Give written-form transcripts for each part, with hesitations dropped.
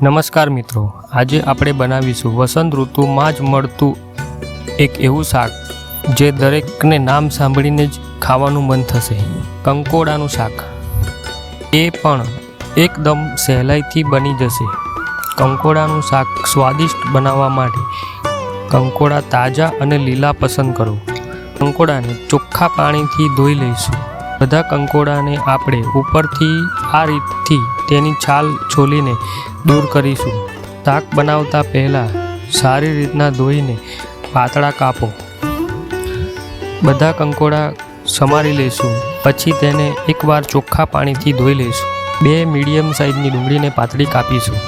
નમસ્કાર મિત્રો, આજે આપણે બનાવીશું વસંત ઋતુમાં જ મળતું એક એવું શાક જે દરેકને નામ સાંભળીને જ ખાવાનું મન થશે, કંકોડાનું શાક। એ પણ એકદમ સહેલાઈથી બની જશે। કંકોડાનું શાક સ્વાદિષ્ટ બનાવવા માટે કંકોડા તાજા અને લીલા પસંદ કરો। કંકોડાને ચોખ્ખા પાણીથી ધોઈ લઈશું। બધા કંકોડાને આપણે ઉપરથી આ રીતથી તેની છાલ છોલીને દૂર કરીશું। શાક બનાવતા પહેલાં સારી રીતના ધોઈને પાતળા કાપો। બધા કંકોડા સમારી લઈશું, પછી તેને એકવાર ચોખ્ખા પાણીથી ધોઈ લઈશું। 2 મીડિયમ સાઇઝની ડુંગળીને પાતળી કાપીશું।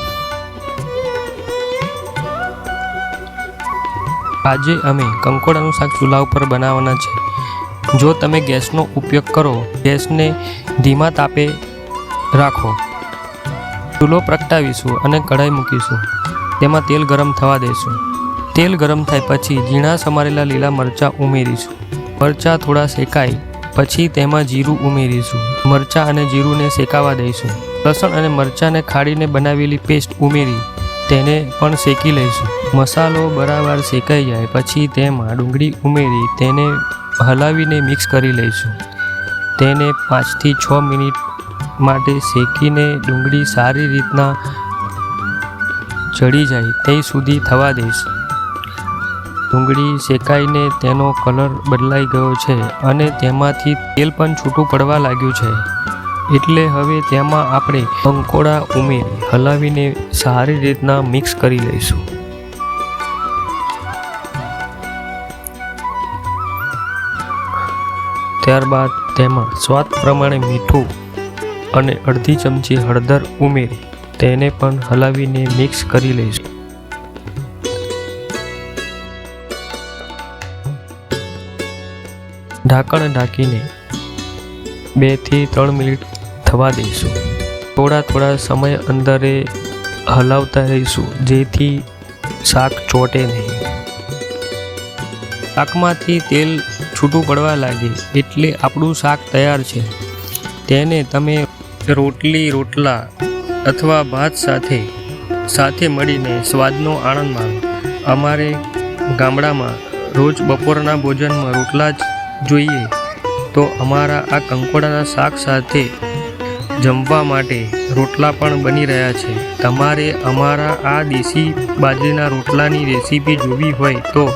આજે અમે કંકોડાનું શાક ચૂલા ઉપર બનાવવાના છે। જો તમે ગેસનો ઉપયોગ કરો, ગેસને ધીમા તાપે રાખો। ચૂલો પ્રગટાવીશું અને કઢાઈ મૂકીશું। તેમાં તેલ ગરમ થવા દઈશું। તેલ ગરમ થાય પછી ઝીણા સમારેલા લીલા મરચાં ઉમેરીશું। મરચાં થોડા શેકાય પછી તેમાં જીરું ઉમેરીશું। મરચાં અને જીરુંને શેકાવા દઈશું। લસણ અને મરચાંને ખાડીને બનાવેલી પેસ્ટ ઉમેરી તેને પણ શેકી લઈશું। મસાલો બરાબર શેકાઈ જાય પછી તેમાં ડુંગળી ઉમેરી તેને હલાવીને મિક્સ કરી લઈશું। તેને 5 થી 6 મિનિટ માટે શેકીને ડુંગળી સારી રીતના ચડી જાય ત્યાં સુધી થવા દઈશું। ડુંગળી શેકાઈને તેનો કલર બદલાઈ ગયો છે અને તેમાંથી તેલ પણ છૂટું પડવા લાગ્યું છે, એટલે હવે તેમાં આપણે કંકોડા ઉમેરી હલાવીને સારી રીતના મિક્સ કરી લઈશું। ત્યારબાદ તેમાં સ્વાદ પ્રમાણે મીઠું અને અડધી ચમચી હળદર ઉમેરી તેને પણ હલાવીને મિક્સ કરી લઈશું। ઢાંકણ ઢાંકીને 2 થી 3 મિનિટ થવા દઈશું। થોડા સમય અંદરે હલાવતા રહીશું જેથી શાક ચોટે નહીં। શાકમાંથી તેલ છૂટું પડવા લાગે એટલે આપણું શાક તૈયાર છે। તેને તમે રોટલા અથવા ભાત સાથે મળીને સ્વાદનો આનંદ માણો। અમારે ગામડામાં રોજ બપોરના ભોજનમાં રોટલા જ જોઈએ, તો અમારા આ કંકોડાના શાક સાથે જમવા માટે રોટલા પણ બની રહ્યા છે। તમારે અમારા આ દેશી બાજરીના રોટલાની રેસીપી જોવી હોય તો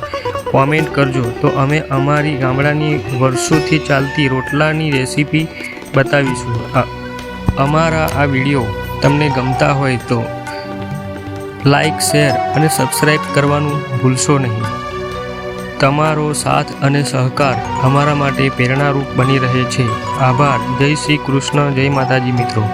કોમેન્ટ કરજો, તો અમે અમારી ગામડાની વર્ષોથી ચાલતી રોટલાની રેસીપી બતાવીશું। અમારા આ વિડીયો તમને ગમતા હોય તો લાઈક, શેર અને સબસ્ક્રાઈબ કરવાનું ભૂલશો નહીં। તમારો સાથ અને સહકાર અમારા માટે પ્રેરણારૂપ બની રહે છે। આભાર। જય શ્રી કૃષ્ણ, જય માતાજી મિત્રો।